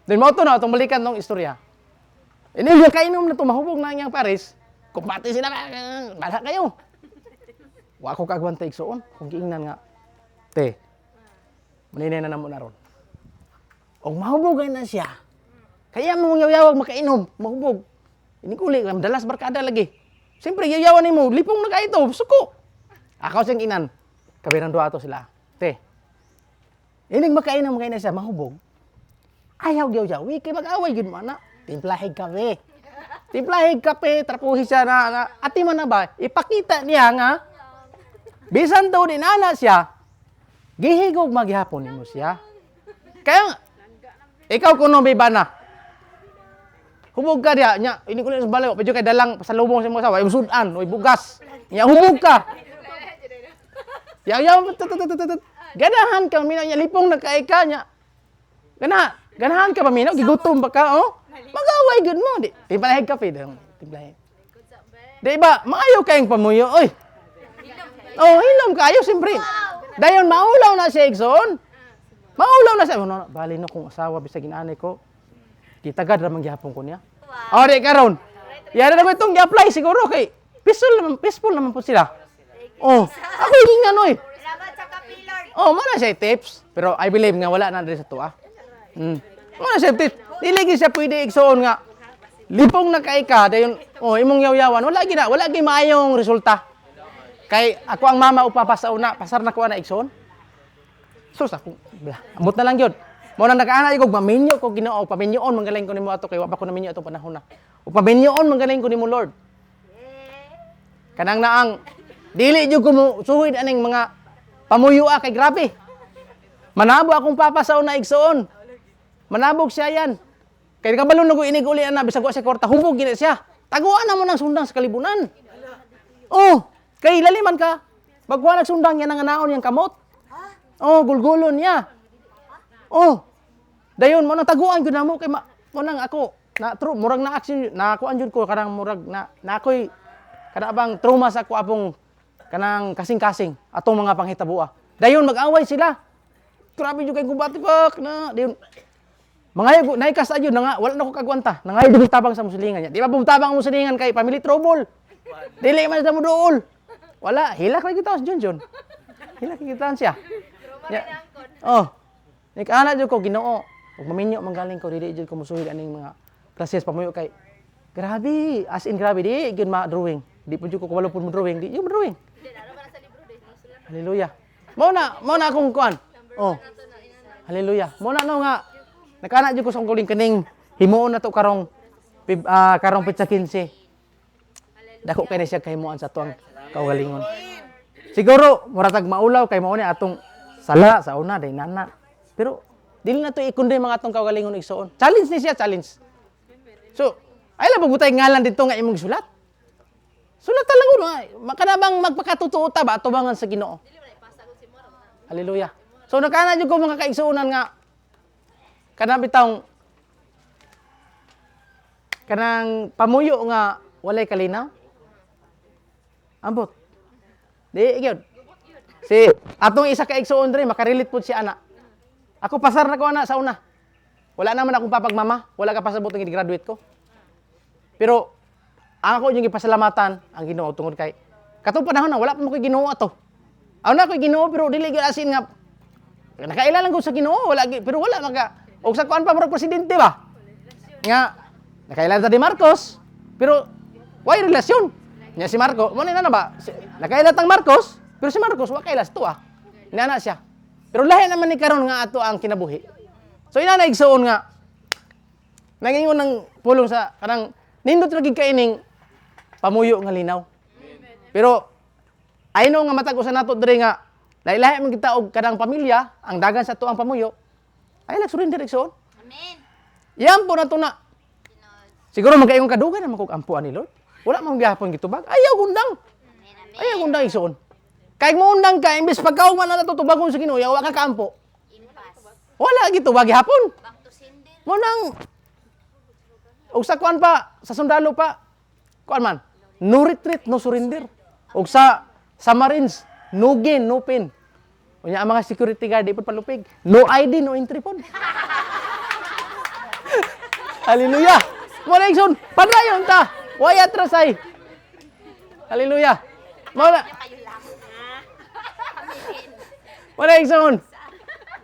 Then mo to na itong balikan tong istorya. Ini yung kainom na tumahubog na niyang Paris. Kumpati sila bala kayo. Wa ko kagwanta igsoon kung giingnan nga. Te. Maninay na namo na ron. Og mahubog na siya. Kaya mo yaw-yawag makainom, mahubog. Ini kuli dalas barkada lagi. Siyempre yayawan nimo, lipong na kaito, suko. Ako sing inan. Kabirang duha ato sila. Te. Ining makainom kay na siya mahubog. Ayaw yaw-yawi kay mag-away gyud mo ana. Timplahig kape. Timplahig kape, trapuhi siya na ati man na ba? Ipakita niya nga bisan daw din ana siya. Gihigog maghapon nimo siya. Kaya ikaw kuno may bana. Hubog ka diya nya ini kulit sa balayo, pedyo kay dalang pasalubong sa imong asawa, imong sudan, oy bugas. Nya hubog ka. Yaw ganahan ka minaw nya lipong na kay ka nya. Ganahan ka ba minaw gigutom ba ka oh? Mag-away gud mo di. Timplahig kape daw. Timplahig. Di ba maayo kayong pamuyo oy. Oh, hilom kayo siyempre. Dayon maulaw na siya igsoon. Maulaw na siya. No, bali no kung asawa bisag inanay ko. Gitagad ra man gihapon ko niya. Oh, di karon. Yara na ko itong gi-apply siguro kay peaceful naman po sila. Oh, ako hingan oy. Salamat sa kapilor. Oh, mana siya tips. Pero I believe nga wala na diri sa tuwa. Mana siya tips. Dili gyud siya pwede igsoon nga. Lipong na kay ka dayon oh imong yaw-yawan wala gyud maayong resulta. Kay ako ang mama upapa sa una, pasar na ko na igsoon. Sus ako, amot na lang gyud. Mo nang nakaana ko maminyo ko Ginoo, paminyoon manggaling ko nimo ato kay wa pa ko naminyo atong panahon na. Ug paminyoon manggaling ko nimo Lord. Kanang naang dili jud ko mo suhid aning mga pamuyua kay grabe. Manabo akong papa sa una igsoon. Manabog siya yan. Kay kabalon na ko inig uli na bisag wa siya kwarta hubog gina siya. Taguan na mo ng sundang sa kalibunan. Oh, kay laliman ka. Bagwa nagsundang yan ang anaon yang kamot. Oh, gulgulon niya. Oh. Dayon mo nang taguan gyud namo kay mo nang ako na true murag na action na ako anjud ko kanang murag na ako'y kada bang trauma sa ako apong kanang kasing-kasing atong mga panghitabo. Dayon mag-away sila. Grabe jud kay kumbati pak na dayon mga naikas ayun na nga, wala na ko kagwanta. Nangay di tabang sa musilingan niya. Di ba bumtabang ang musilingan kay family trouble? Dili man sa mo dool. Wala, hilak na kita sa John. Hilak na kita siya. Oh. Nikana jud ko Ginoo. Ug maminyo manggaling ko dili jud ko musuhid aning mga klases pamuyo kay grabe, as in grabe di gyud ma-drawing. Di po jud ko kabalo pud mo drawing, di yung drawing. Hallelujah. Mo na akong kuan. Oh. Hallelujah. Mo na no nga nakana jud ko sa kuling kaning himuon na to karong pitsa 15. Dako kay na siya kahimuan sa tuang kaugalingon. Siguro muratag maulaw kay mao ni atong sala sa una day nana. Pero dili na to ikunday mga atong kaugalingon igsoon. Challenge ni siya, challenge. So, ay la butay ngalan dito nga imong sulat. Sulat talaga no. Makanabang magpakatotoo ta ba atubangan sa Ginoo. Hallelujah. So nakana jud ko mga kaigsuonan nga kanang bitawng kanang pamuyo nga walay kalinaw. Ambot. Di gyud. Si atong isa ka igsuon diri makarelate pud si ana. Ako pasar na ko ana sa una. Wala naman akong papagmama, wala ka pasabot nga graduate ko. Pero ako yung gipasalamatan ang Ginoo tungod kay katong panahon na wala pa mo koy Ginoo ato. Aw na koy Ginoo pero dili gyud asin nga nakailan lang ko sa Ginoo wala pero wala maka og sa kuan pa murag presidente ba? Nga nakailan ta di Marcos pero way relasyon. Nya si Marcos, mo ni na ba? Nakailan tang Marcos, pero si Marcos wa kailas to ah. Inana siya. Pero lahi naman ni karon nga ato ang kinabuhi. So ina na igsuon nga nangingon ng pulong sa kanang nindot lagi kaining pamuyo nga linaw. Pero I know nga matag usa nato diri nga lahi-lahi man kita og kanang pamilya, ang dagan sa tuang pamuyo. Ay nagsurrender igsoon. Amen. Yan po na to na. Siguro magkaayong kadugan na magkog ampuan ni Lord. Wala mang gihapon gitubag. Ayaw gundang. Ayaw gundang igsoon. Kay mo undang ka imbes pagkauman na natutubagon sa Ginoo, wa ka kaampo. Impas. Wala gitubag gihapon. Back to sender. Mo nang og sa kuan pa, sa sundalo pa. Kuan man. No retreat, no surrender. Og sa Marines, no gain, no pain. Unya ang mga security guard di pud palupig. No ID, no entry pod. Hallelujah. Mo na igsoon, padayon ta. Way atrasay. Hallelujah. Mo na. Kayo lang. Mo na igsoon.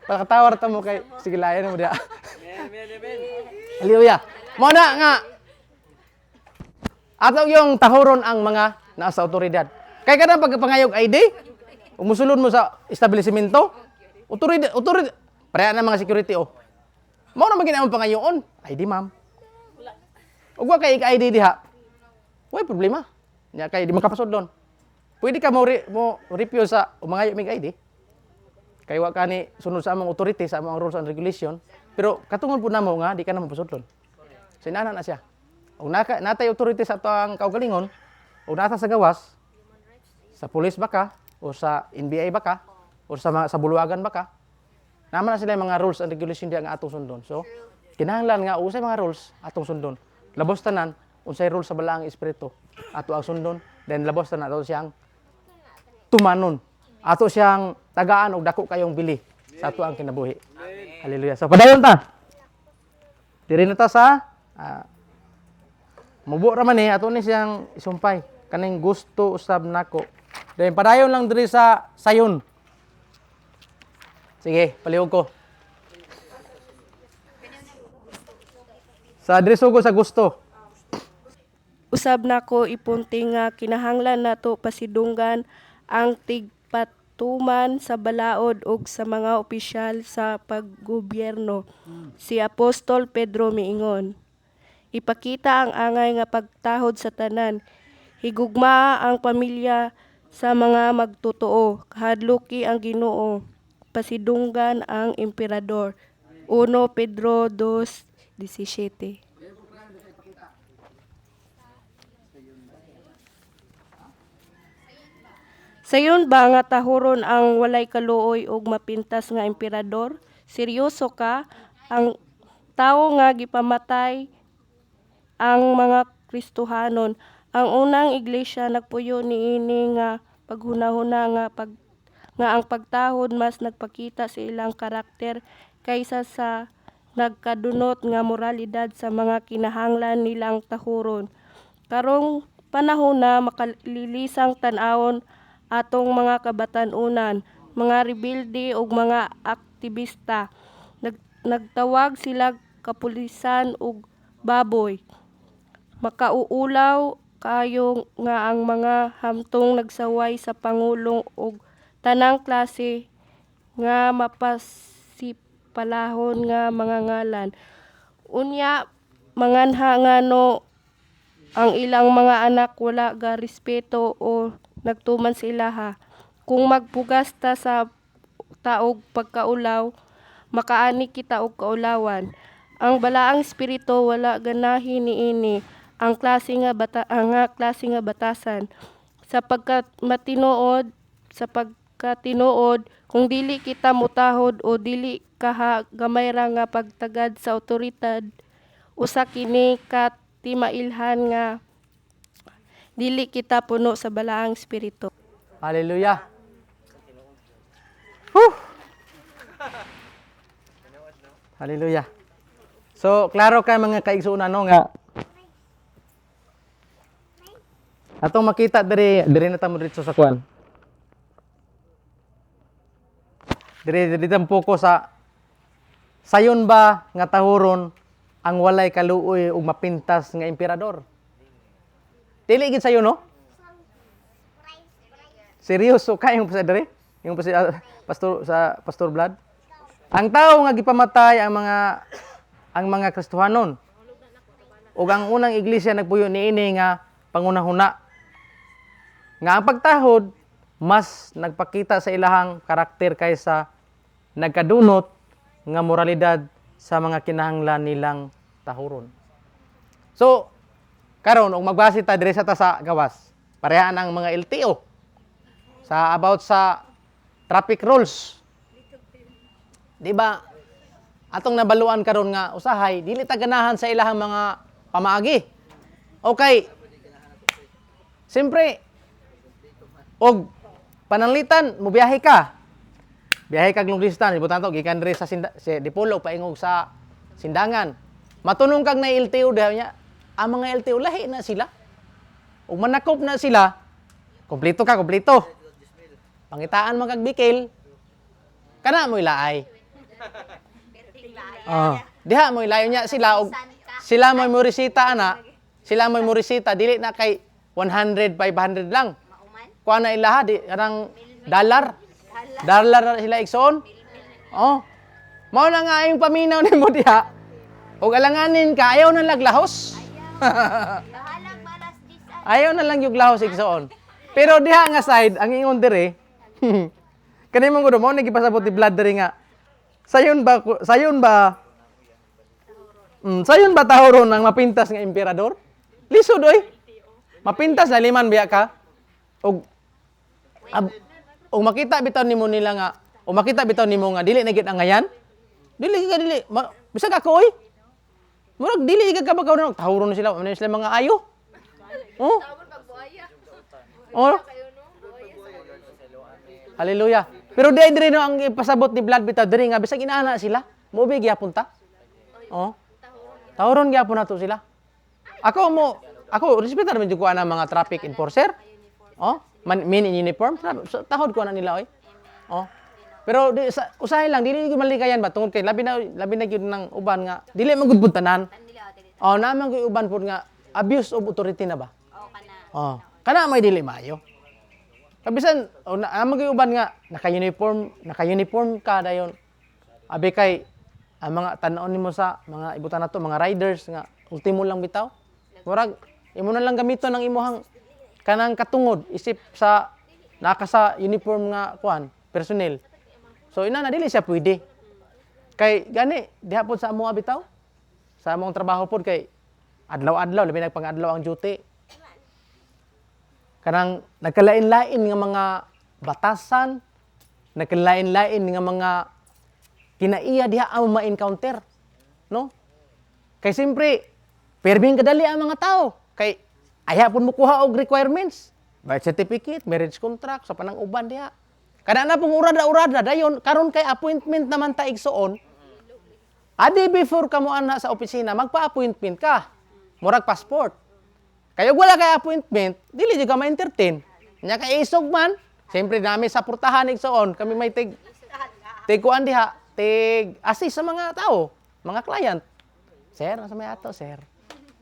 Pakatawar ta mo kay sige layan mo dia. Hallelujah. Mo na nga. Ato yung tahuron ang mga nasa otoridad. Kay kada pagpangayog ID, umusulod mo sa establishmento, otoridad, pareha na mga security oh. Mao na magina ang pangayoon. ID ma'am. Ug wa kay ID diha. Way problema. Nya kay di makapasod doon. Pwede ka mo refuse sa umangayo mig ID. Kay wa kani sunod sa among authority sa among rules and regulation, pero katungod po namo nga di ka na mapasudlon. Sinana na siya. Ug natay authority sa atong kaugalingon, ug nata sa gawas, sa police baka o sa NBI baka o sa buluwagan baka, naman na sila yung mga rules and regulation diya nga atong sundon. So, kinahanglan nga usay mga rules atong sundon. Labos tanan unsay rules sa balaang espiritu ato ang sundon, then labos tanan ato siyang tumanon. Ato siyang tagaan og dako kayong bili sa ato ang kinabuhi. Hallelujah. So, padayon ta. Diri na ta sa mubo ra man ato ni siyang isumpay kaning gusto usab nako. Then padayon lang diri sa sayon. Sige, palihog ko. Sa diri sugod sa gusto. Usab nako ipunti nga kinahanglan nato pasidunggan ang tigpatuman sa balaod ug sa mga opisyal sa paggobyerno. Si Apostol Pedro miingon, ipakita ang angay nga pagtahod sa tanan. Higugma ang pamilya sa mga magtotoo. Kahadluki ang Ginoo. Pasidunggan ang emperador. 1 Pedro 2:17. Sayon ba nga tahuron ang walay kaluoy ug mapintas nga emperador? Seryoso ka? Ang tawo nga gipamatay ang mga Kristohanon. Ang unang iglesia nagpuyo niini nga paghunahuna nga ang pagtahod mas nagpakita sa ilang karakter kaysa sa nagkadunot nga moralidad sa mga kinahanglan nilang tahuron. Karong panahon na makalilisang tan-awon atong mga kabatan-unan, mga rebelde ug mga aktivista. Nagtawag sila kapulisan ug baboy. Makauulaw kayo nga ang mga hamtong nagsaway sa pangulong ug tanang klase nga mapasipalahon nga mga ngalan. Unya manganha ngano ang ilang mga anak wala ga respeto o nagtuman sa ilaha. Kung magpugas ta sa taog pagkaulaw, makaani kita og kaulawan. Ang balaang espiritu wala ganahi niini ang klase nga batasan sa pagkatinuod kung dili kita mutahod o dili kaha gamay ra nga pagtagad sa otoridad, usa kini ka timailhan nga dili kita puno sa balaang espiritu. Hallelujah. Whew. Hallelujah. So, klaro kay mga kaigsuunan no nga atong makita diri na ta mo dito sa kwan. Diri tampo sa sayon ba nga tahuron ang walay kaluoy ug mapintas nga emperador. Dili gid sayo no? Seryoso kayong sa diri? Yung Pastor Vlad? Ang tao nga gipamatay ang mga Kristohanon. Ug ang unang iglesia nagpuyo niini nga pangunahuna. Nga ang pagtahod mas nagpakita sa ilahang karakter kaysa nagkadunot nga moralidad sa mga kinahanglan nilang tahuron. So, karon og magbase ta diri sa gawas. Pareha ang mga LTO about sa traffic rules. Di ba? Atong nabaluan karon nga usahay dili ta ganahan sa ilahang mga pamaagi. Okay. Siyempre, og pananglitan, mubiyahe ka. Biyahe ka long distance, ibutan to gikan diri sa Dipolo paingog sa Sindangan. Matunong kag na LTO daw niya. Ang mga LTO lahi na sila. Ug manakop na sila, kompleto ka, kompleto. Pangitaan man kag bikil, kana mo ilaay. Diha mo ilayo niya sila og sila mo morisita ana. Sila mo morisita dili na kay 100, 500 lang. Mauman. Kuha na ilaha di kanang dollar. Dollar na sila igsoon. Oh. Mao na nga yung paminaw nimo diha. Ug alanganin ka ayaw na laglahos. Bahalag balas disan. Ayaw na lang yung lahos igsoon. Pero diha nga side ang ingon dire. Kani man gud mo nagipasabot ni blood dire nga. Sayon ba tahoron ang mapintas nga emperador? Lisod oy. Mapintas na liman biya ka. Og makita bitaw nimo nila nga o makita bitaw nimo nga dili na gid ang ngayan. Dili. Bisag ako oy. Murag dili ka kabagaw na tahoron na sila. Ano sila mga ayo? Oh. Oh. Hallelujah. Pero di dire no ang ipasabot ni blood bitaw diri nga bisag inaana sila. Mobi gyapon ta. Oh. Tahoron gyapon nato sila. Ako respetar man jud ko ana mga traffic enforcer. Oh, men in uniform. Tahod ko na nila oy. Oh. Pero usahay lang dili gyud malikayan ba tungod kay labi na gyud nang uban nga dili man gud tanan. Oh, naman gyud uban pud nga abuse of authority na ba? Oo kana. Oh. Kana may dili maayo. Kabisan naman gyud uban nga naka-uniform ka dayon. Abi kay ang mga tan-on nimo sa mga ibutan nato mga riders nga ultimo lang bitaw. Murag imo na lang gamiton ang imuhang kanang katungod isip sa nakasa uniform nga kuan personnel. So ina na dili siya pwede. Kay gani diha pod sa amo bitaw. Sa among trabaho pod kay adlaw-adlaw labi na pang-adlaw ang duty. Kanang nagkalain-lain nga mga batasan, nagkalain-lain nga mga kinaiya diha ang ma-encounter, no? Kay siyempre perming kadali ang mga tao. Kay aya pud mo kuha og requirements, birth certificate, marriage contract sa panang uban diha. Kada na pong urada-urada dayon karon kay appointment naman ta igsuon. Adi before ka mo ana sa opisina, magpa-appointment ka. Murag passport. Kaya wala kay appointment, dili jud ka ma-entertain. Nya kay isog man, siyempre nami sa portahan igsuon, kami may tig kuan diha, tig assist sa mga tao, mga client. Sir, nasa may ato, sir.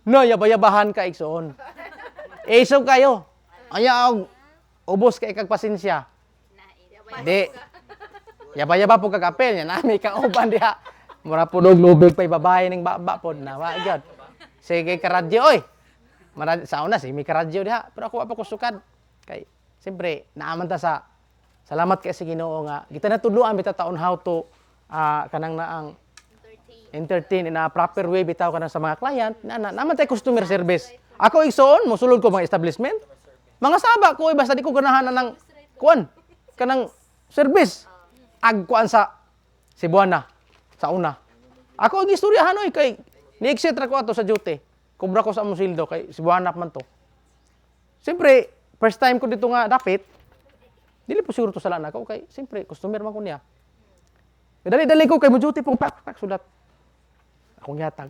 No, yabayabahan ka igsuon. Isog kayo. Anya ubos kay kag pasensya. Di. Yaba-yaba po kag apel nya nami ka uban diha. Mura po lubig pa babae ning baba pod na wa gyud. Sige ka radyo oy. Sa una si mi ka radyo diha, pero ako pa ko sukad. Kay siyempre naaman ta sa salamat kay sa Ginoo nga kita natudloan bitaw taon how to kanang naang entertain in a proper way bitaw kanang sa mga client naman tay customer service. Ako igsoon mosulod ko mga establishment. Mga saba ko basta di ko ganahan ng kuan kanang service agkuan sa Cebuana sa una. Ako ang istoryahan oy kay ni-exit ra ko ato sa duty. Kubra ko sa among sildo kay Cebuana man to. Siyempre, first time ko dito nga dapit. Dili po siguro to sala na ako kay siyempre customer man ko niya. Dali-dali ko kay mo duty pong pak sulat. Akong yatag.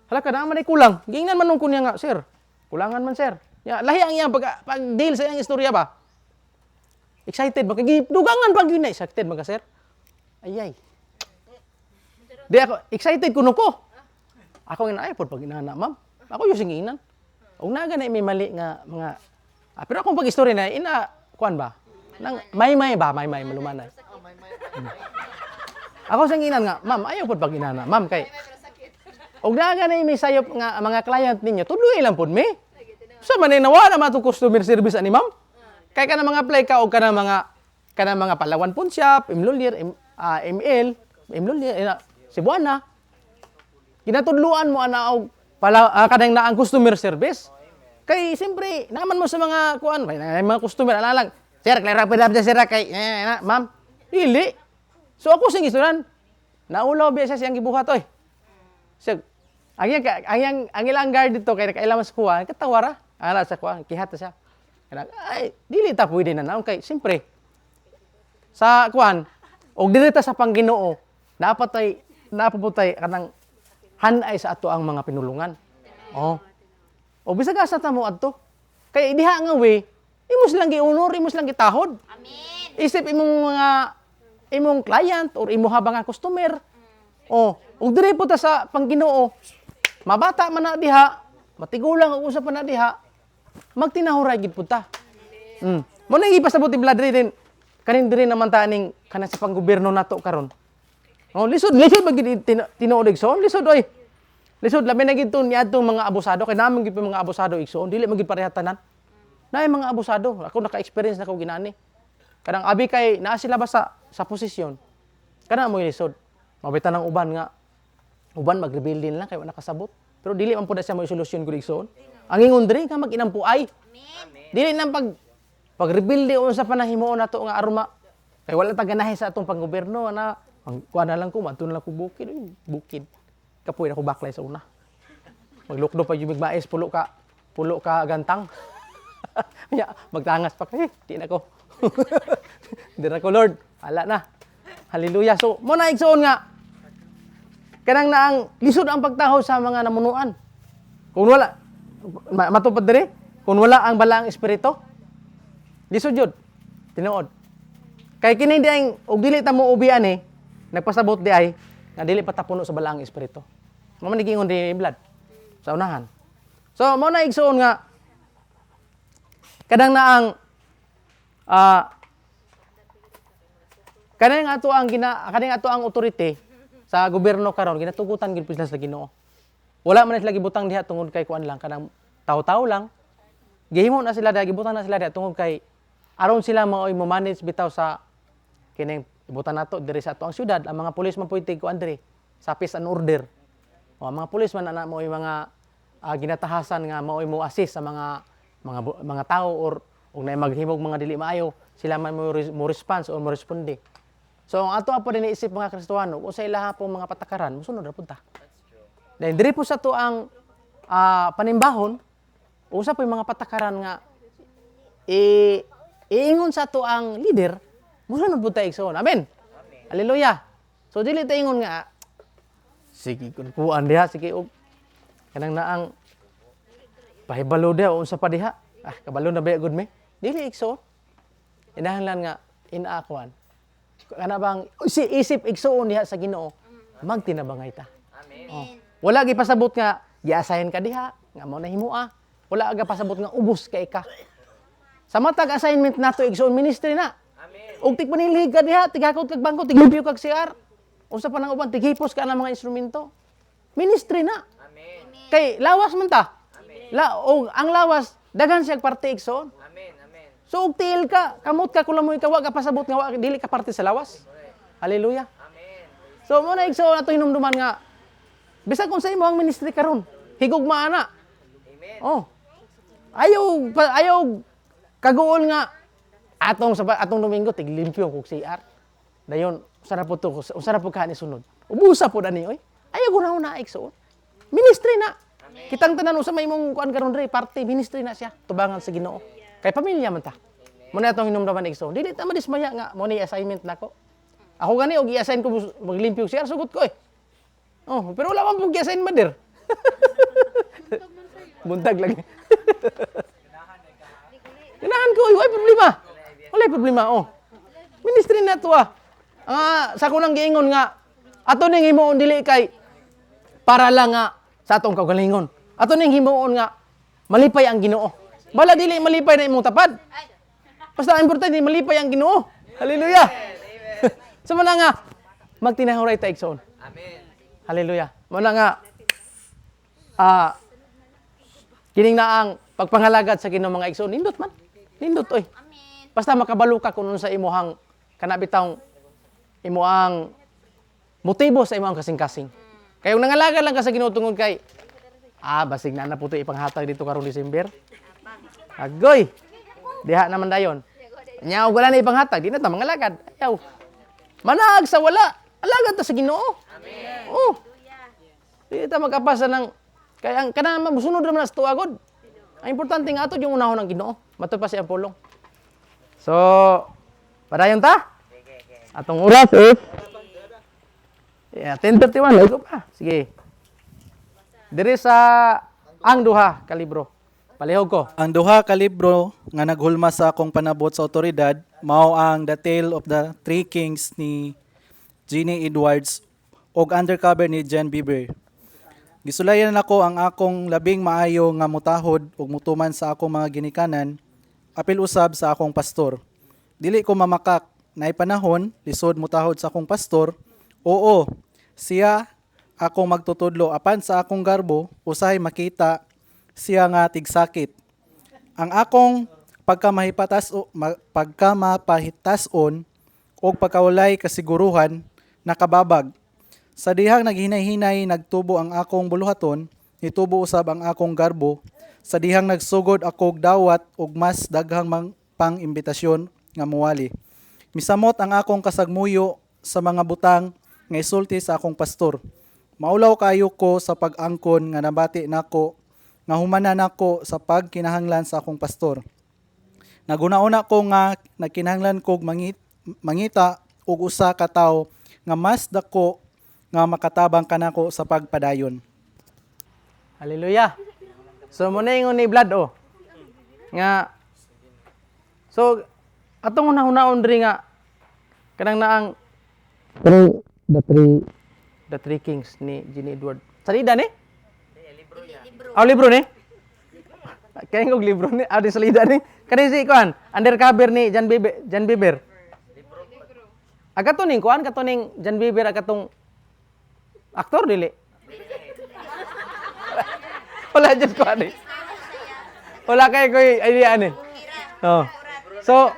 Hala ka na man ay kulang. Gingnan man nung kunya nga, sir. Kulangan man sir. Ya, lahi ang iyang pag deal sa iyang istorya ba? Excited ba? Dugangan pag yun na. Excited ba ka, sir? Ayay. Di ako, excited kuno ko. Ako nga na, pag inana, ma'am. Ako yung singinan. Huwag na ganay may mali nga mga... pero akong pag-istorya na, kuan ba? Nang, may ba? May, malumanay. Ako singinan nga, ma'am, ayaw po pag inana. Ma'am, kay... Huwag na ganay may sayop nga mga client ninyo, tuloy lang po, me. Sa maninawa naman itong customer service ani, ma'am. Kaya ka na mga play ka o ka na mga Palawan Pawn Shop, Imlulir, Cebuana. Ginatudluan mo ana og kanang naang customer service. Kay siyempre, naman mo sa mga kuan, mga customer ana lang. Sir, klaro pa dapat sir kay ma'am. Dili. So ako sing isuran. Naulaw biya siya siyang gibuhat oy. Siya ang ilang guard dito kay nakailaman sa kuha, katawara. Ana sa kuha, kihat siya. Ay, dili ta pwede na naon kay siyempre. Sa kuan, og dili ta sa Pangginoo, dapat ay napuputay kanang hanay sa ato ang mga pinulungan. Oh. O bisag asa ta mo adto. Kay diha nga we, imos lang giunor, imos lang gitahod. Amen. Isip imong client or imo habang nga customer. Oh, ug diri po ta sa Pangginoo. Mabata man na diha, matigulang og usa pa na diha. Magtinahuray gid pud ta. Mo nang ipasabot ti blood din. Kanin diri naman ta ning kana sa panggobyerno nato karon. Oh, lisod magid tinuod igsoon, lisod oy. Lisod labi na gid tun niadtong mga abusado kay naman gid mga abusado igsoon, dili magid pareha tanan. Naay mga abusado, ako naka-experience na ko ginani. Kadang abi kay naa sila ba sa posisyon. Kana mo lisod. Mabitan ng uban nga uban mag-rebuild din lang kay wala nakasabot. Pero dili man pud siya mo solusyon gud igsoon. Ang ingon diri nga mag-inampuay. Amen. Dili nang pag-rebuild sa panahimuon nato nga arma. Kay wala ta ganahe sa atong panggobyerno na ang kuha na lang ko, matun lang ko bukid. Uy, bukid. Kapoy na ko baklay sa una. Maglukdo pa yung bigmais, pulo ka gantang. Kaya magtangas pa kay, di na ko. Di na ko, Lord. Hala na. Hallelujah. So, mo na igsoon nga. Kanang naang lisod ang pagtaho sa mga namunuan. Kung wala, matupad diri, kung wala ang balaang espiritu, lisod yun. Tinuod. Kay kini di ang og dili ta mo ubian nagpasabot di ay nga dili pa ta puno sa balaang espiritu. Mao man giingon di blood sa unahan. So mao na igsoon nga kadang na ang kaning ato ang authority sa gobyerno karon ginatugutan gid sila sa Ginoo. Wala man sila gibutang diha tungod kay kuan lang kanang tawo-tawo lang. Gihimo na sila diha gibutang na sila diha tungod kay aron sila maoy mo manage bitaw sa kining ibutan nato diri sa ato ang syudad. Ang mga pulis man puitig kuan diri sa peace and order. O ang mga pulis man ana maoy mga ginatahasan nga maoy mo assist sa mga tao or na maghimog mga dili maayo, sila man mo response or mo responde. So ang ato po din iisip mga Kristiyano, kung sa ilaha po mga patakaran, musunod ra pud ta. Dahil diri po sa to ang panimbahon, usa po yung mga patakaran nga iingon sa to ang leader, musunod pud ta igsoon. Amen. Hallelujah. So dili ta ingon nga sige kun kuan diha sige og kanang naang pahibalo diha unsa pa diha. Kabalo na ba good me? Dili igsoon. Inahanglan nga inaakuan. Kana bang isip igsoon diha sa Ginoo, magtinabangay ta. Amen. Oh. Wala gi pasabot nga gi-assign ka diha, nga mao na himua. Wala aga pasabot nga ubos kay ka. Sa matag assignment nato igsoon ministry na. Amen. Og tigpanilhig ka diha, tigakot kag bangko, tiglibyo kag CR. Unsa pa nang uban tighipos ka ng mga instrumento. Ministry na. Amen. Kay lawas man ta. Og ang lawas daghan siya parte igsoon. Amen. Amen. So og tiil ka, kamot ka kulamoy ka wa ka pasabot nga wa dili ka parte sa lawas. Hallelujah. Amen. So mo na igsoon ato hinumduman nga bisag kung sa imo ang ministry karon, higugma ana. Amen. Oh. Ayaw kaguol nga atong Domingo tiglimpyo kog CR. Dayon usa na po ka ni sunod. Ubusa po ani oy. Ayaw gunaw na igsoon. Ministry na. Kitang tanan usa may imong kuan karon dre, parte ministry na siya, tubangan sa Ginoo. Kay pamilya man ta. Mo na atong hinumdaman igsoon. Dili ta madismaya nga mo ni assignment nako. Ako gani og i-assign ko maglimpyo CR sugot ko eh. Oh, pero wala man pug i-assign mader. Buntag lagi. Ganahan ko, wala problema. Wala problema, oh. Ministry na to sa kunang giingon nga, ato ning himuon dili kay para lang nga sa atong kaugalingon. Ato ning himuon nga malipay ang Ginoo. Bala dili malipay na imong tapad. Basta importante malipay ang Ginoo. Hallelujah. So mo na nga magtinahuray ta igsoon. Amen. Hallelujah. Mo na nga kining na ang pagpangalagad sa Ginoo mga igsoon, nindot man. Nindot oy. Amen. Basta makabalo ka kung sa imuhang kanabitang imuang motibo sa imuhang kasing-kasing. Kaya kung nangalagad lang ka sa Ginoo tungod kay basig na po ito ipanghatag dito karong December. Agoy. Diha naman dayon. Nya og wala na ipanghatag, di na ta mangalagad. Ayaw. Manag sa wala. Alagad ta sa Ginoo. Amen. Oh. Di ta magkapasa ng kaya ang kanang musunod naman sa tuagod. Ang importante nga ato yung unahon ng Ginoo. Mato pa si Apolong. So, padayon ta? Atong oras is 10:31 lego pa. Sige. Diri sa ang duha ka libro. Palihog ko. Ang duha ka libro nga naghulma sa akong panabot sa otoridad mao ang The Tale of the Three Kings ni Jeannie Edwards ug Undercover ni Jan Bieber. Gisulayan nako ang akong labing maayo nga mutahod ug mutuman sa akong mga ginikanan apil usab sa akong pastor. Dili ko mamakak naay panahon lisod mutahod sa akong pastor. Oo, siya akong magtutudlo apan sa akong garbo usahay makita siya nga tigsakit. Ang akong pagkamapahitason o pagkawalay kasiguruhan nakababag. Sa dihang naghinay-hinay nagtubo ang akong buluhaton, nitubo usab ang akong garbo. Sa dihang nagsugod akog dawat ug mas daghang pang imbitasyon nga muwali. Misamot ang akong kasagmuyo sa mga butang nga isulti sa akong pastor. Maulaw kayo ko sa pag-angkon nga nabati nako nga humanan nako sa pagkinahanglan sa akong pastor. Naguna-una ko nga nagkinahanglan kog mangita og usa ka tawo nga mas dako nga makatabang kanako sa pagpadayon. Hallelujah. So mo na ingon ni Vlad nga so atong una-unaon diri nga kanang naang the three kings ni Jeannie Edward. Salida ni? Libro ni? Kaya ngog libro ni, di salida ni. Kani si kuan, Undercover ni Jan Bieber. Agato ning kuan, kato ning Jan Bieber agatong aktor dili. Wala jud kuan ni. Wala kay ko idea ni. Oh. So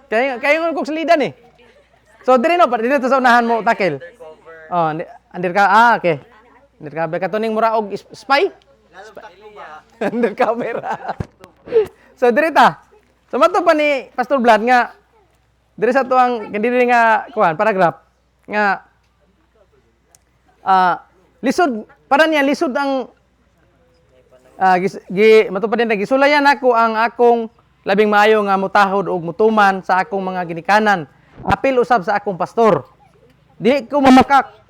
kaya ngog kog salida ni. So diri no, dili to sa unahan mo takel. Oh, undercover. Okay. Undercover kato ning mura og spy. Undercover. So diri ta. So mato pa ni Pastor Vlad nga diri sa tuang diri nga kuan paragraph nga lisod para niya lisod ang matupad din gisulayan ako ang akong labing maayo nga mutahod og mutuman sa akong mga ginikanan apil usab sa akong pastor. Di ko mamakak.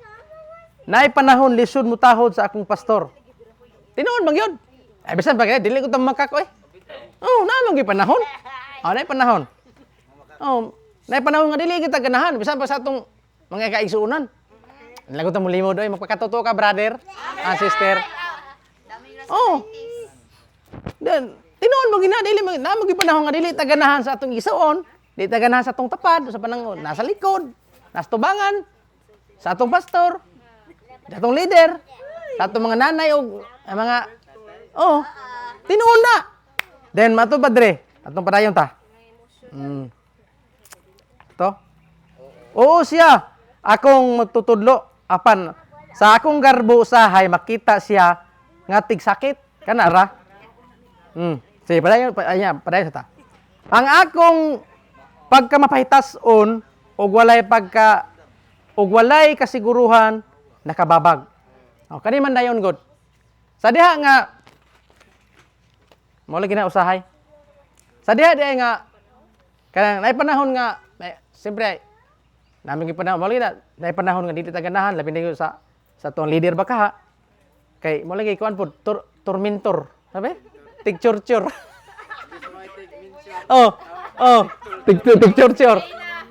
Naay panahon lisod mutahod sa akong pastor. Tinuod man gyud. Ay bisan pa kay dili ko ta makak oy. Oh, naamang gyud panahon. Naay panahon. Naay panahon nga dili kita ganahan bisan pa sa atong mga kaigsuonan. Lagot ta mo limod oy magpakatotoo ka brother, sister. Then tinuod mo gina dili naamang gyud panahon nga dili ta ganahan sa atong igsuon, dili ta ganahan sa atong tapad sa panahon nasa likod, nasa tubangan, sa atong pastor. Sa atong leader, sa atong mga nanay o mga tinuon na. Then matupad dre, atong padayon ta. To. Oo siya, akong magtutudlo apan sa akong garbo usahay makita siya nga tigsakit kana ra. Sige padayon ta. Ang akong pagkamapahitason og walay kasiguruhan nakababag. Kani man dayon god. Sa diha nga mo lagi na usahay. Sa diha nga kanang nay panahon nga siyempre namin gipanahon mo lagi na nay panahon nga dili ta ganahan labi na sa tuang leader ba ka kay mo lagi kuan pud tormentor, sabi? Tigchurchur. Tigchurchur.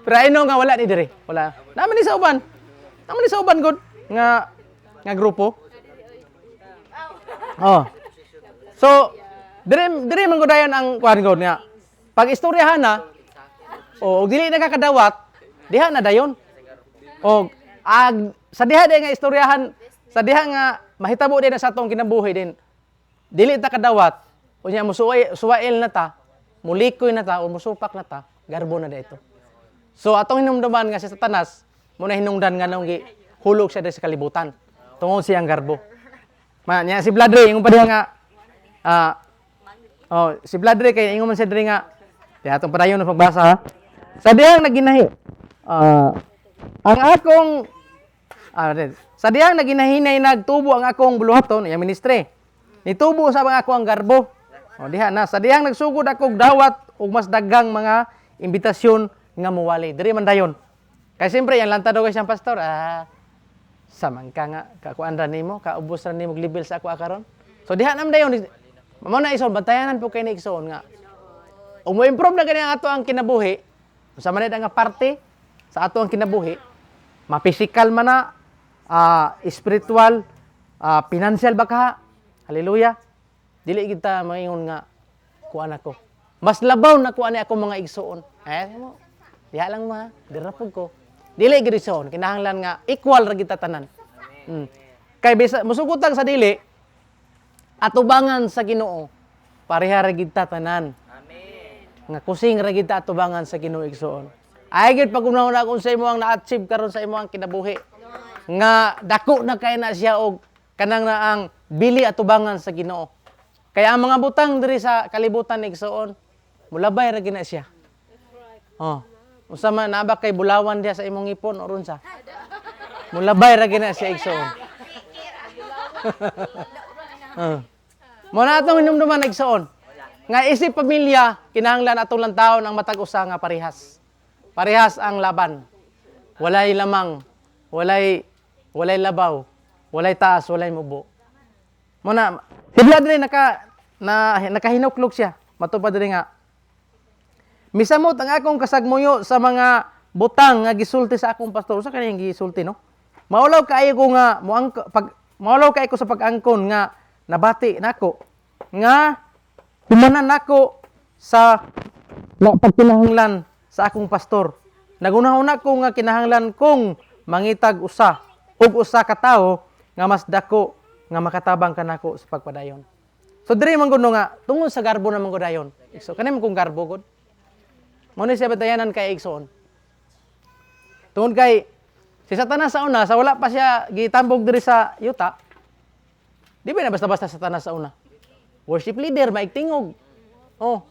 Pero ino nga wala ni diri. Wala. Naman ni sa uban god nga grupo. So dire man godayon ang kuan god nga pag istoryahan na dili nakakadawat diha na dayon. Sa diha nga istoryahan sa diha nga mahitabo din sa atong kinabuhi din dili ta kadawat unya suwail na ta, mulikoy na ta o musupak na ta, garbo na dito. So atong hinumduman nga si Satanas mo na hinungdan nga nang hulog siya sa kalibutan. Tungod siyang garbo. Nya si Vladre ingon pa diha nga si Vladre kay ingon man siya diri nga atong padayon na pagbasa ha. Sa dihang naginahi ang akong sa dihang naginahinay nagtubo ang akong buluhaton yang ministre. Nitubo sa mga ako ang garbo. Diha na sa dihang nagsugod ako dawat ug mas daghang mga imbitasyon nga muwali. Diri man dayon. Kay siyempre yang lanta daw kay siyang pastor. Samang ka nga, kakuan ra nimo, kaubos ra nimo level sa ako akaron. So diha nam dayon, mao na ison, bantayanan po kay ni igsoon nga. Ug mo improve na gani ang ato ang kinabuhi, sa manid nga parte sa ato ang kinabuhi, ma-physical man na, spiritual, financial baka, hallelujah. Dili kita maingon nga kuan ako. Mas labaw na kuan ni ako mga igsoon. Mo, diha lang ma, dirapog ko. Dili gid igsoon, kinahanglan nga equal ra kita tanan. Kay bisa musugutang sa dili, atubangan sa Ginoo, pareha ra gid ta tanan. Amen. Nga kusing ra gid ta atubangan sa Ginoo igsoon. Ay gid pag una kung sa imo ang na-achieve karon sa imo ang kinabuhi. Nga dako na kay na siya og kanang na ang bili atubangan sa Ginoo. Kaya ang mga butang diri sa kalibutan ni igsoon, mulabay ra gid na siya. Oh. Unsa man naba kay bulawan diha sa imong ipon oron sa. Mulabay ra gid na siya igsoon. Mo na atong hinumduman igsoon. Nga isip pamilya, kinahanglan atong lantawon ang matag usa nga parehas. Parehas ang laban. Walay lamang, walay labaw, walay taas, walay mubo. Mo na sibla diri nakahinuklok siya. Matupad diri nga misamot ang akong kasagmuyo sa mga butang nga gisulti sa akong pastor. Usa kaniyang gisulti no? Maulaw kaayo ko nga maulaw kaayo ko sa pag-angkon nga nabati nako nga pimanan nako sa pagkinahanglan sa akong pastor. Nagunahon ako nga kinahanglan kong mangitag usa ug usa ka tawo nga mas dako nga makatabang kanako sa pagpadayon. So diri man gud nga tungod sa garbo na man gud dayon. So kanay man kong garbo gud. Mo ni siya batayanan kay igsoon. Tungod kay si Satanas sa una, sa wala pa siya gitambog diri sa yuta, di ba na basta-basta Satanas sa una? Worship leader, maigtingog. Oh.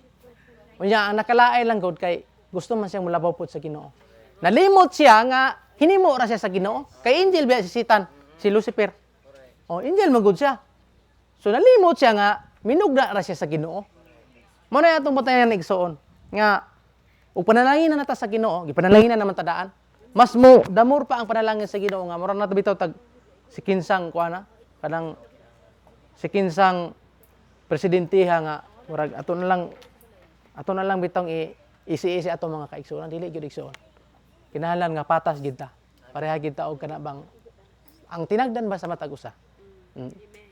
Unya, ang nakalaay lang gud kay gusto man siyang mulabaw pod sa Ginoo. Nalimot siya nga hinimo ra siya sa Ginoo. Kay angel biya si Satan, si Lucifer. Oh, angel man gud siya. So nalimot siya nga minugna ra siya sa Ginoo. Mo na atong batayan igsoon nga ug panalangin na nata sa Ginoo, gipanalangin na naman tadaan. Mas mo damor pa ang panalangin sa Ginoo nga mura na bitaw tag si kinsang kuana, kanang si kinsang presidentiha nga murag ato na lang bitong isi-isi ato mga kaigsoon, dili gyud igsoon. Kinahanglan nga patas gid ta. Pareha gid ta og kana bang ang tinagdan ba sa matag usa.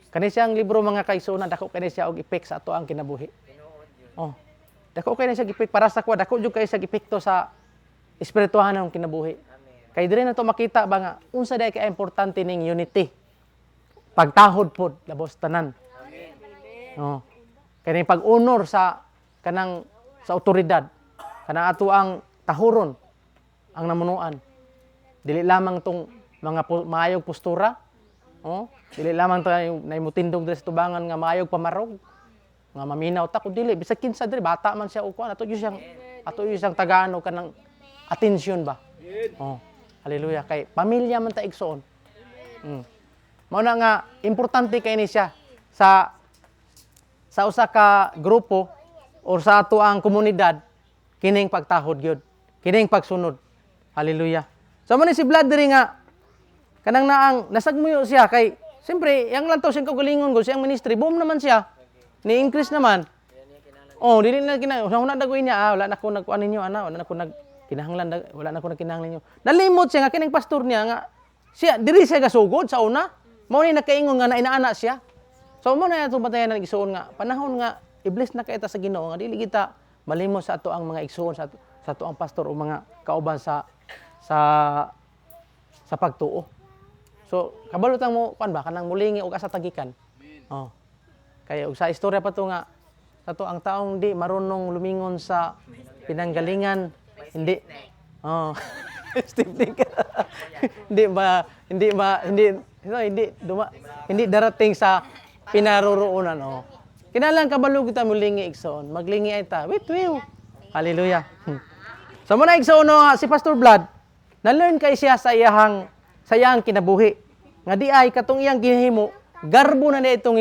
Kani siyang libro mga kaigsoon, dako kani siya og epek sa ato ang kinabuhi. Oh. Dako kay na siya gipik para sa kwa, dako jud kay siya gipekto sa espirituhan ng kinabuhi. Kay diri na to makita ba nga unsa day kay importante ning unity. Pagtahod pod labos tanan. Oh. Kay ning pag-honor sa kanang sa otoridad. Kanang ato ang tahuron ang namunuan. Dili lamang tong mga maayog postura. Oh, dili lamang to naimutindog diri sa tubangan nga maayog pamarog. Nga maminaw ta ko dili bisag kinsa diri bata man siya uko ato gyud siyang tagaano kanang atensyon ba. Oh, hallelujah kay pamilya man ta igsoon. Mao na nga importante kay ni siya sa usa ka grupo or sa ato ang komunidad kining pagtahod gyud, kining pagsunod. Hallelujah. So man si Vlad diri nga kanang naang nasagmuyo siya kay siyempre yang lang to siyang kagalingon gud siyang ministry boom naman siya. Ni-increase naman. Oh, dili na una dagoy niya, wala na ko nagkuan ninyo ana, wala na ko kinahanglan, wala na ko kinahanglan ninyo. Nalimot siya nga kining pastor niya nga siya diri siya gasugod sa una. Mao ni nakaingon nga inaana siya. So mo na atong batayan ng igsoon nga panahon nga i-bless na kay ta sa Ginoo nga dili kita malimot sa ato ang mga igsoon sa ato ang pastor o mga kauban sa pagtuo. So kabalutang mo kuan ba kanang mulingi og asa tagikan. Oh. Kaya sa istorya pa to nga sa to ang taong di marunong lumingon sa pinanggalingan hindi stiff hindi darating sa pinaroroonan Kinahanglan kabalo kita mulingi igsoon maglingi ay ta wait hallelujah. So mo na igsoon si Pastor Vlad na learn kay siya sa iyang kinabuhi nga di ay katong iyang ginahimo garbo na itong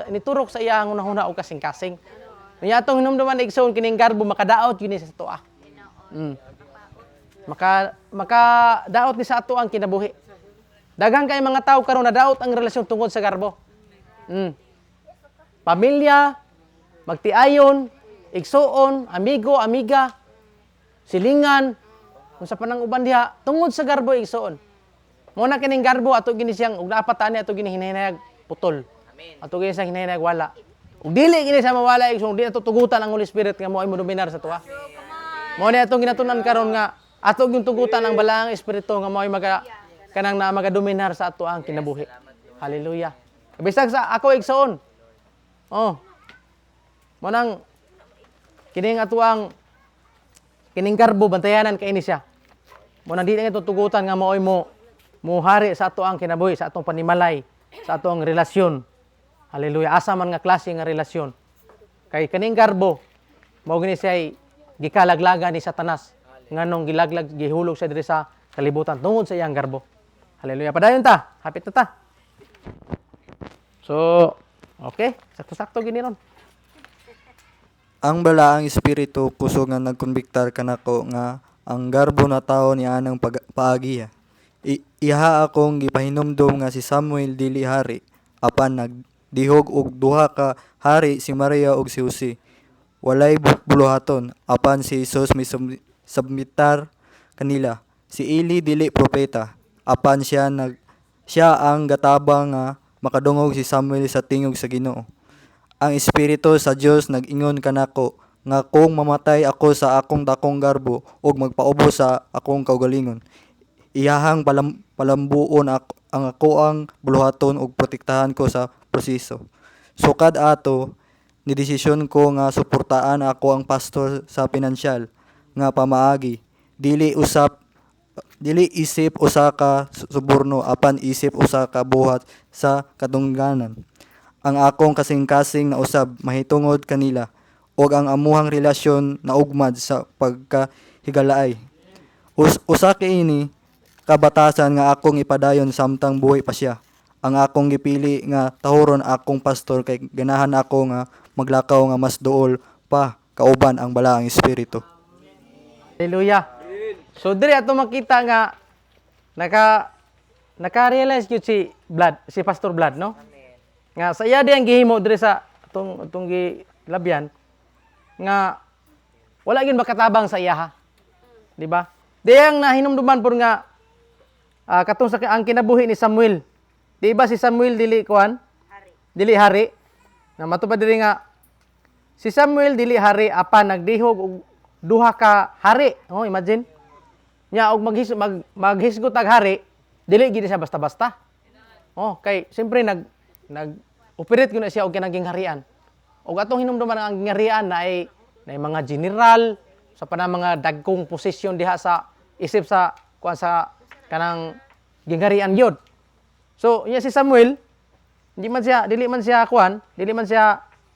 niturok sa iyang unahuna o kasing-kasing. Nya atong hinumduman igsoon kining garbo makadaot yun sa tuwa. Makadaot ni sa ato ang kinabuhi. Daghang kay mga tao karon nadaot ang relasyon tungkol sa garbo. Pamilya, magtiayon, igsuon, amigo, amiga, silingan, kung sa panang uban diha tungod sa garbo igsuon. Mo na kining garbo ato gini siyang ug dapat ani ato gini hinahinayag putol. Amen. Ato gini siyang hinahinayag wala. Ug dili gini sa mawala igsuon, di ato tugutan ang Holy Spirit nga mo ay mo dominar sa tuwa. Mo ni atong ginatunan karon nga ato gyud tugutan ang balaang espiritu nga mo ay kanang na magadominar sa ato ang kinabuhi. Hallelujah. Bisag sa ako igsoon. Oh. Mo nang kining ato ang kining garbo bantayanan kay ini siya. Mo nang di na tutugutan nga mo ay mo hari sa ato ang kinabuhi, sa atong panimalay, sa atong relasyon. Hallelujah. Asa man nga klase nga relasyon. Kay kining garbo mao gini siya gikalaglagan ni Satanas nganong gilaglag gihulog siya diri sa kalibutan tungod sa iyang garbo. Hallelujah. Padayon ta. Hapit na ta. So, okay. Sakto-sakto gini ron. Ang balaang espiritu puso nga nagkonbiktar kanako nga ang garbo na tao ni anang paagiya. Iha akong gipahinumdum nga si Samuel dili hari apan nagdihog og duha ka hari si Maria ug si Jose. Walay buluhaton apan si Jesus may submitar kanila. Si Eli dili propeta apan siya ang gatabang nga makadungog si Samuel sa tingog sa Ginoo. Ang espiritu sa Dios nag-ingon kanako nga kung mamatay ako sa akong dakong garbo ug magpaubos sa akong kaugalingon, iyahang palambuon ang ako ang buluhaton ug protektahan ko sa proseso. Sukad ato ni desisyon ko nga suportaan ako ang pastor sa pinansyal nga pamaagi, dili isip usa ka suborno apan isip usa ka buhat sa katungganan. Ang akong kasing-kasing na usab mahitungod kanila ug ang amuhang relasyon na ugmad sa pagkahigalaay. Usa kiini kabatasan nga akong ipadayon samtang buhay pa siya. Ang akong gipili nga tahuron akong pastor kay ganahan ako nga maglakaw nga mas duol pa kauban ang balaang espiritu. Hallelujah. So diri ato makita nga naka-realize gyud si Pastor Blood, no? Nga sa iya di ang gihimo diri sa atong gilabyan nga wala gyud makatabang sa iya ha. Di ba? Di ang nahinumduman pud nga katong sa ang kinabuhi ni Samuel. Di ba si Samuel dili kuan? Dili hari. Na matupad diri nga si Samuel dili hari apan nagdihog og duha ka hari. Oh, imagine. Nya og maghisgot ag hari, dili gid siya basta-basta. Oh, kay siyempre nag-operate gyud na siya og kanang harian. Og atong hinumduman ang gingharian na ay mga general sa panang mga dagkong posisyon diha sa isip sa kuan sa kanang gingharian gyud. So, iya si Samuel, dili man siya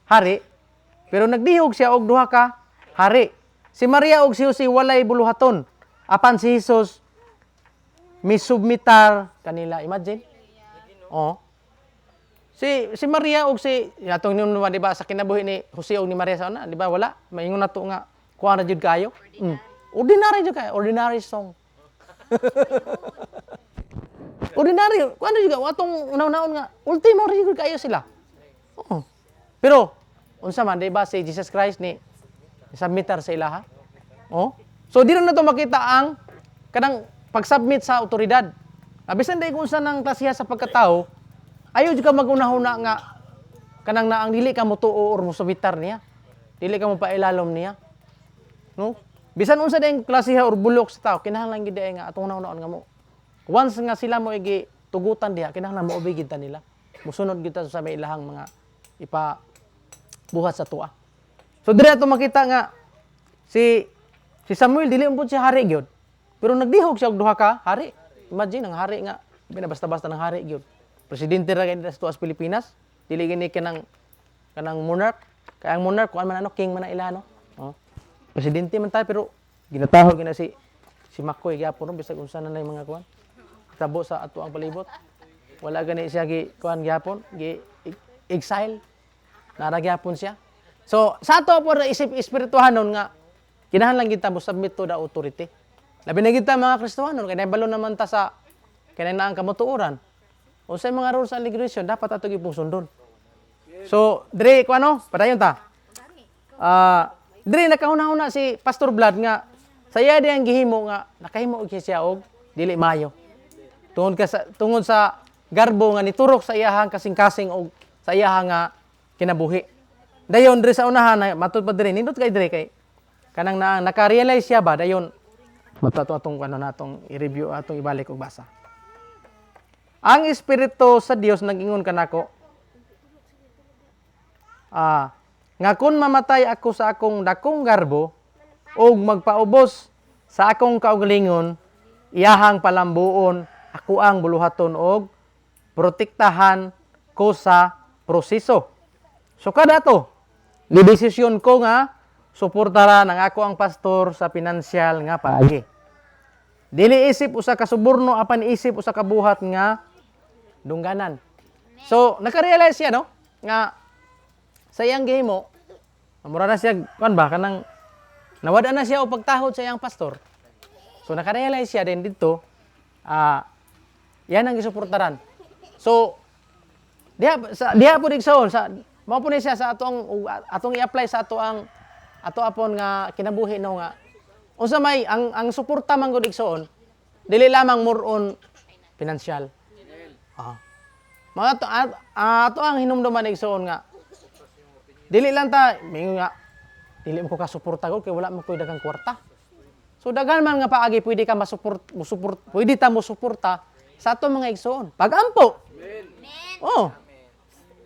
hari, pero nagdihog siya og duha ka hari. Si Maria ug si Jose walay buluhaton. Apan si Jesus misubmitar kanila. Imagine? Oh. Si Maria ug si atong ninuwa di ba sa kinabuhi ni Jose ug ni Maria sa una, di ba wala? Maingon nato nga kuha na jud kayo. Ordinary jud kayo, ordinary song. Ordinary, kuha na jud atong unaw-unaon nga ultimo ra jud kayo sila. Oh. Pero unsa man di ba si Jesus Christ ni submitar sa ilaha? Oh. So di na to makita ang kanang pag-submit sa otoridad. Bisan day kung saan ang klasiha sa pagkatao, ayaw jud ka magunahuna nga kanang na ang dili ka mo tuo or mo subitar niya. Dili ka mo pailalom niya. No? Bisan unsa day klasiha or bulok sa tao, kinahanglan gid nga atong naon nga mo. Once nga sila mo igi tugutan diha, kinahanglan mo obey gid ta nila. Musunod gid ta sa may ilahang mga buhat sa tuwa. So dire ato makita nga si Samuel dili man siya hari gyud. Pero nagdihog siya og duha ka hari. Imagine ang hari nga basta-basta ng hari gyud. Presidente ra kay sa tuwas Pilipinas, dili gini kanang monarch. Kay ang monarch kuan man king man ila no. Oh. Presidente man tayo pero ginatahog gina si Makoy gyapon no bisag unsa na nay mga kuan. Tabo sa ato ang palibot. Wala gani siya gi kuan gyapon, gi exile. Nara gyapon siya. So sa ato po isip espirituhanon nga kinahanglan kita mo submit to the authority. Labi na kita mga Kristohanon kay nahibalo naman ta sa Kaya na ang kamutuoran. O sa mga rules and regulation, dapat ato gipong sundon. So, dire ko ano, padayon ta. Dire nakauna-una si Pastor Vlad nga saya di ang gihimo nga nakahimo og siya og dili mayo. Tungod sa garbo nga niturok sa iyahang kasing-kasing og sa iyahang nga kinabuhi. Dayon dire sa unahan na matud pa dire nindot kay dire kay kanang naka-realize siya ba dayon matato atong ano natong i-review atong ibalik og basa. Ang espiritu sa Dios nag-ingon kanako nga kung mamatay ako sa akong dakong garbo ug magpaubos sa akong kaugalingon, iyahang palambuon ako ang buluhaton og protektahan ko sa proseso. So kada to, desisyon ko nga suportaran ang ako ang pastor sa pinansyal nga paagi. Dili isip usa ka suborno apan isip usa ka buhat nga dungganan. So naka-realize siya no nga sa iyang gihimo mura na siya kuan ba kanang nawada na siya og pagtahod sa iyang pastor. So naka-realize siya din dito yan ang gisuportaran. So diha po digsaon sa mao po ni siya sa atong i-apply sa ato apon nga kinabuhi no nga unsa may ang suporta man gud igsoon dili lamang more on financial. Mga ato ang hinumduman igsoon nga dili lang ta mingon nga dili mo ko ka suporta gud kay wala man koy daghang kwarta. So daghan man nga paagi pwede ka pwede ta mo suporta sa ato mga igsoon. Pagampo. Amen. Oh.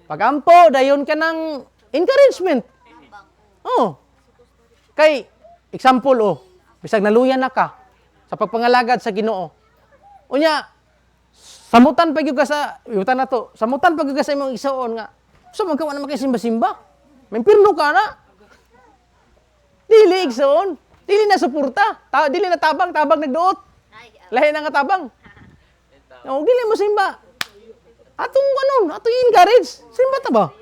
Pagampo dayon ka ng encouragement. Oh. Kay example bisag naluyan na ka sa pagpangalagad sa Ginoo. Unya samutan pa gyud ka sa yutan nato. Samutan pa gyud ka sa imong igsoon nga so magkawa na makaisimba-simba. May pirno ka na. Dili igsoon. Dili na suporta. Dili na tabang nagduot. Lahi na nga tabang. O dili mo simba. Atong encourage. Simba ta ba?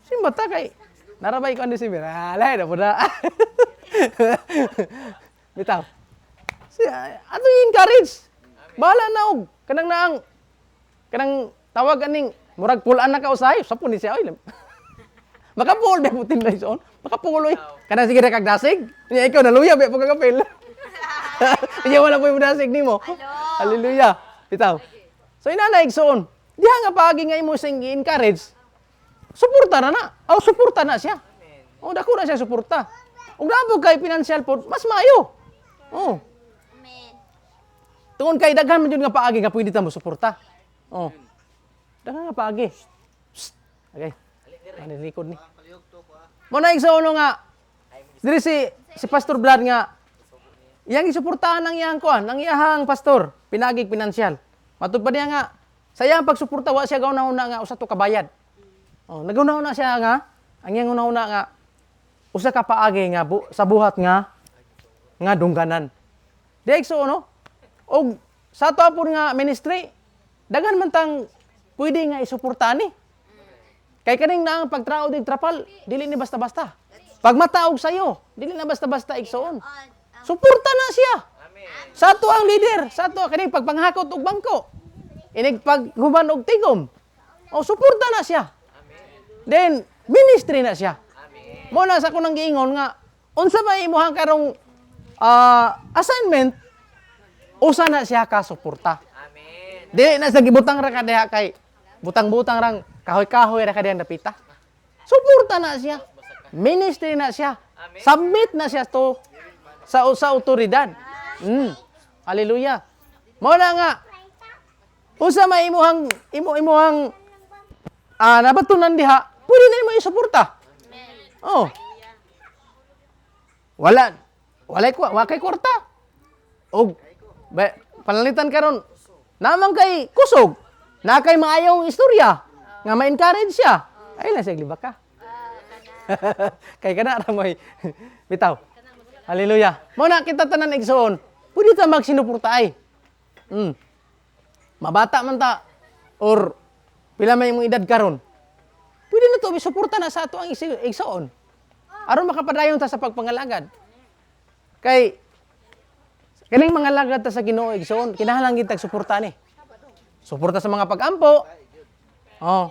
Simba ta kay narabay ko andi simba. Lahi na po na. Bitaw. Atong encourage. Bahala na og kanang tawag aning murag pulaan na ka usahay. Sapo ni siya oy. Makapul ba putin na isoon? Makapul oy. Kana sige ra kag dasig. Nya ikaw naluya ba pag kapil. Iya wala po dasig nimo. Hallelujah. Bitaw. So inana igsoon. Diha nga paagi nga imo sing encourage. Suporta na. Suporta na siya. Dako na siya suporta. Ug nabog kay financial po, mas maayo. Amen. Tungod kay daghan man jud nga paagi nga pwede ta mo suporta. Daghan nga paagi. Okay. Ano likod ni? Mo na igsoon nga. Diri si Pastor Vlad nga iyang isuportahan ng iyang kuan, ng iyang pastor, pinagig pinansyal. Matud pa niya nga sa iyang pagsuporta wa siya gauna-una nga usa to kabayad. Nagauna-una siya nga ang iyang una-una nga usa ka paagi nga sa buhat nga dungganan. Di igsoon no? Og sa ato apon nga ministry, daghan man tang pwede nga isuportahan ni. Kay kaning na ang pagtraod dig trapal, dili ni basta-basta. Pag mataog sayo, dili na basta-basta igsoon. Suporta na siya. Sa ato ang leader, sa ato kaning pagpanghakot og bangko. Inig paghuman og tigom. Suporta na siya. Then ministry na siya. Mo na sa kunang giingon nga unsa may imong karong assignment usa na siya ka suporta. Amen. Dili na sa gibutang ra ka diha kay butang-butang rang kahoy-kahoy ra ka diha napita. Suporta na siya. Ministry na siya. Amen. Submit na siya to sa autoridad. Hallelujah. Mo na nga usa may imuhang nabatunan diha, pwede na imo isuporta. Wala kay kwarta. Og panalitan karon namang kay kusog, na kay maayong istorya nga ma-encourage siya. Ay lang siya libak ka. Kay kana ra moy bitaw. Hallelujah. Mo na kita tanan igsoon. Pwede ta magsinuporta ay. Mabata man ta or pila may imong edad karon. Pwede na to isuporta na sa ato ang igsoon. Aron makapadayon ta sa pagpangalagad. Kay kaning mga lagad ta sa Ginoo igsoon, kinahanglan gid tag suporta ni. suporta sa mga pag-ampo. Oh.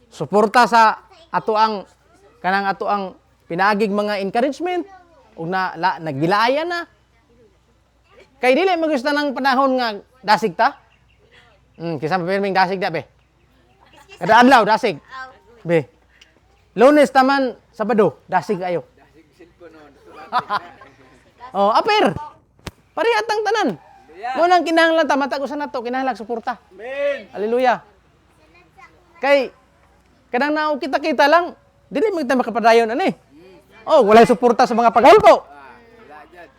Suporta sa ato ang pinagig mga encouragement ug nagbilayan na. Kay dili mo gusto ng panahon nga dasig ta. Kisa pa pirming dasig da be. Kada adlaw dasig. Be. Lunes taman Sabado dasig kayo. Oh, apir. Pari atang tanan. Mo nang kinahanglan ta matag usa nato kinahanglan suporta. Amen. Hallelujah. Kay kadang nao kita lang dili mo kita makapadayon ani. Oh, walay suporta sa mga pagampo.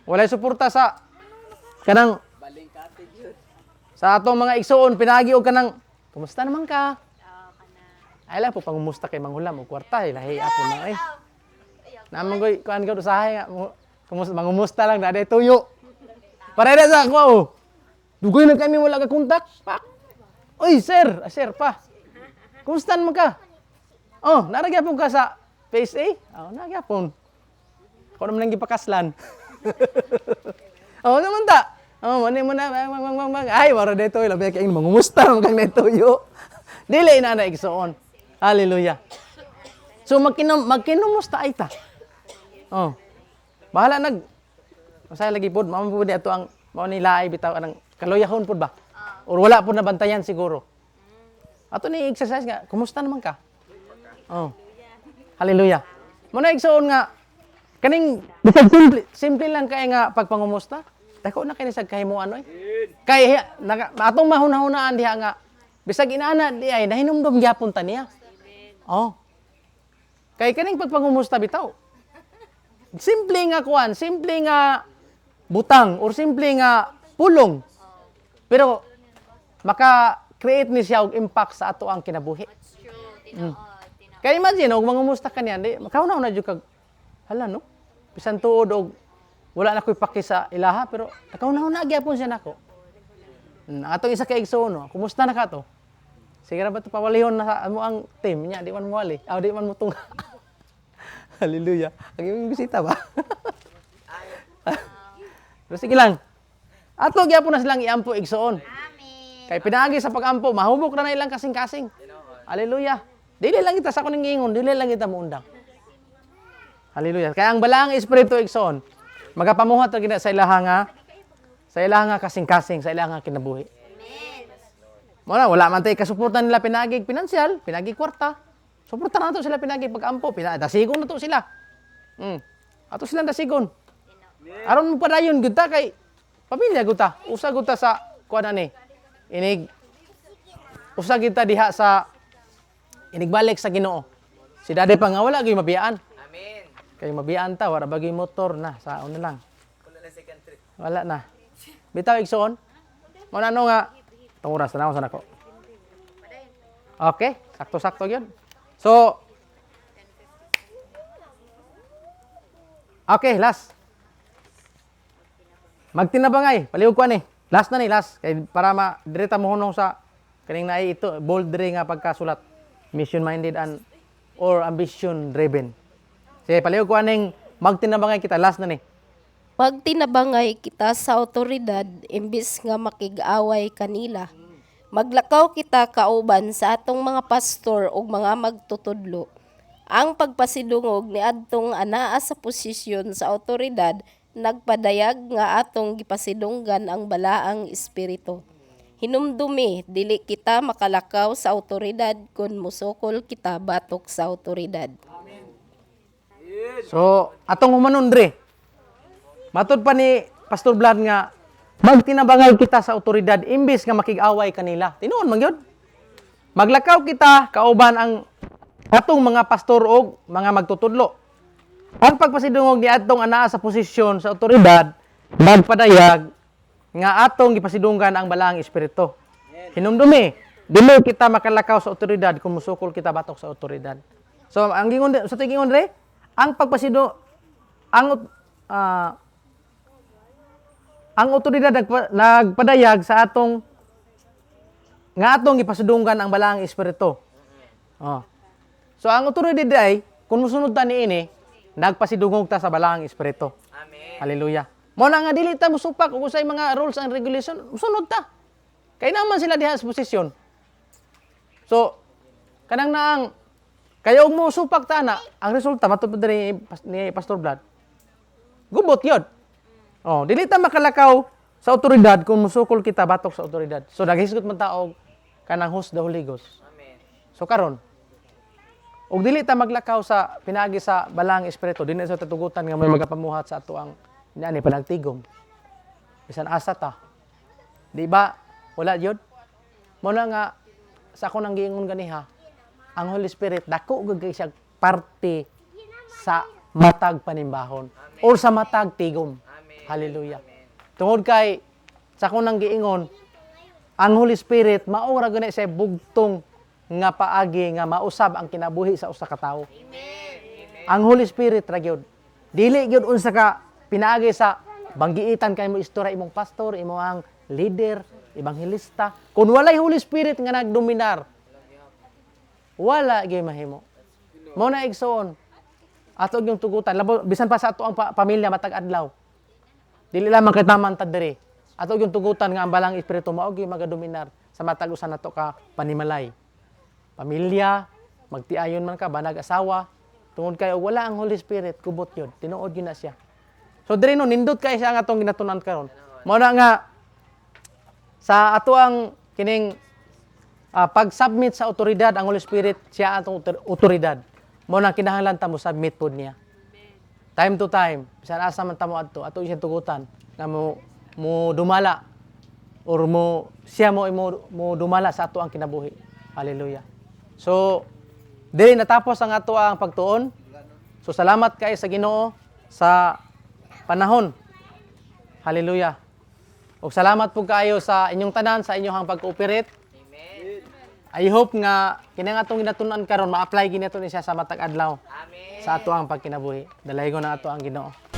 Walay suporta sa kanang sa atong mga igsoon pinagi og kanang kumusta naman ka? Ay lang po pangumusta kay manghulam og kwarta lahi apo na ay. Naman koy kuan ka usahay nga mangumusta lang na day tuyo. Pareda sa ako. Oh. Dugoy na kami wala ka kontak. Pak. Oy, sir, pa. Kumusta naman ka? Oh, naragyapon ka sa PSA? Oh, naragyapon. Ako naman lang gipakaslan. Oh, naman ta. Oh, mani mo na. Ay, wala dito. Labi kayo mangumusta naman kang netuyo. Dili na na igsoon. Hallelujah. So, magkinumusta ay ta. Oh. Bahala Masaya lagi pod, mao po ato ang mao nila ay bitaw anang kaluyahon pod ba? Or wala po na bantayan siguro. Ato ni exercise nga, kumusta naman ka? Oh. Hallelujah. Mo na igsoon nga kaning bisag simple lang kay nga pagpangumusta. Dako na kay nisag kahimuan oy. Kay atong mahunahunaan diha nga bisag inaana di ay nahinumdum gyapon ta niya. Oh. Kay kaning pagpangumusta bitaw. Simple nga kuan, simple nga butang or simple nga pulong. Pero maka-create ni siya og impact sa ato ang kinabuhi. Kaya imagine og mangumusta ka niya, di makauna na jud kag hala no. Bisan tuod og wala na koy paki sa ilaha pero nakauna gyapon siya nako. Atong isa ka igsoon no, kumusta na ka to? Sige ra ba to pawalihon na sa amo ang team niya, di man mo wali. Di man mo tunga. Hallelujah. Ang imong bisita ba? Pero sige lang. Ato gyapon na silang iampo igsoon. Amen. Kay pinaagi sa pag-ampo, mahubok na ilang kasing-kasing. Hallelujah. Dili lang kita sa kuning ingon, dili lang kita muundang. Hallelujah. Kaya ang balaang espiritu igsoon, magapamuhat ra gid sa ilaha nga kasing-kasing, sa ilaha nga kinabuhi. Amen. Wala man tay kasuportan nila pinagig pinansyal, pinagig kwarta. Suportahan nato sila pinagig pag-ampo, dasigon na to sila. Ato silang dasigon. Aron mo padayon gud ta kay pamilya gud ta. Usa gud ta sa kuan ani. Usa gid ta diha sa inigbalik sa Ginoo. Si Daddy pa nga wala gyud mabiyaan. Amen. Kay mabiyaan ta wala bagay motor na sa una lang. Wala na. Bitaw igsoon. Mo na ano nga tong oras na ako sa nako. Okay, sakto-sakto gyud. So okay, last. Magtinabangay, palihog ko ani. Last na ni, last. Kay para direta mo hunong sa kaning naay ito bold dre nga pagkasulat. Mission minded and or ambition driven. Sige, palihog ko aning magtinabangay kita, last na ni. Pag tinabangay kita sa awtoridad, imbis nga makig-away kanila, maglakaw kita kauban sa atong mga pastor ug mga magtutudlo. Ang pagpasidungog ni adtong anaa sa posisyon sa awtoridad nagpadayag nga atong gipasidunggan ang balaang espiritu. Hinumdumi, dili kita makalakaw sa awtoridad kun musukol kita batok sa awtoridad. So, atong humanon dre. Matod pa ni Pastor Vlad nga magtinabangay kita sa awtoridad imbis nga makig-away kanila. Tinuon man gyud. Maglakaw kita kauban ang atong mga pastor og mga magtutudlo. Ang pagpasidungog ni atong anaa sa posisyon sa awtoridad nagpadayag nga atong gipasidunggan ang balaang espiritu. Hinumdumi, dili kita makalakaw sa awtoridad kung musukol kita batok sa awtoridad. So ang gingon sa tingin dre, ang pagpasidung ang awtoridad nagpadayag sa atong gipasidunggan ang balaang espiritu. Oh. So ang awtoridad ay kung musunod ta niini, nagpasidungog ta sa balaang espiritu. Amen. Hallelujah. Mo na nga dili ta musupak ug usay mga rules and regulation, musunod ta. Kay naman sila diha sa posisyon. So kanang naang kayo mo supak ta na ang resulta matupad ni Pastor Vlad. Gubot yun. Oh, dili ta makalakaw sa otoridad kung musukol kita batok sa otoridad. So naghisgot man taog kanang host the Holy Ghost. Amen. So karon ug dili ta maglakaw sa pinaagi sa balang espiritu dinhi sa tatugutan nga may magapamuhat sa ato ang ani panagtigom. Bisan asa ta. Di ba? Wala yun. Muna nga sa ako nang giingon ganiha, ang Holy Spirit dako gagay siya parte sa matag panimbahon or sa matag tigom. Amen. Hallelujah. Tungod kay sa ako nang giingon, ang Holy Spirit mao ra gani siya bugtong nga paagi nga mausab ang kinabuhi sa usa ka tawo. Ang Holy Spirit ra gyud. Dili gyud unsa ka pinaagi sa banggiitan kay mo istorya imong pastor, imong leader, ebanghelista. Kung walay Holy Spirit nga nagdominar, wala gyud mahimo. Mao na igsoon. Ato yung tugutan, bisan pa sa ato ang pamilya matag adlaw. Dili lamang kay taman ta diri. Ato yung tugutan nga ang balang espiritu mao gyud magadominar sa matag usa nato ka panimalay. Pamilya, magtiayon man ka banag asawa, tungod kay wala ang Holy Spirit, kubot yun. Tinuod yun na siya. So diri no nindot kay siya nga atong ginatunan karon. Mao na nga sa ato ang kining pag-submit sa otoridad ang Holy Spirit, siya atong otoridad. Mao na kinahanglan ta mo submit pod niya. Time to time, bisan asa man ta mo adto, ato siya tugutan nga mo dumala or siya mo dumala sa ato ang kinabuhi. Hallelujah. So, dili natapos ang ato ang pagtuon. So, salamat kayo sa Ginoo sa panahon. Hallelujah. O salamat po kayo sa inyong tanan, sa inyong pag-cooperate. Amen. I hope nga kinang atong ginatunan karon ma-apply ginato ni siya sa matag adlaw Amen. sa ato ang pagkinabuhi. Dalay ko na ato ang Ginoo.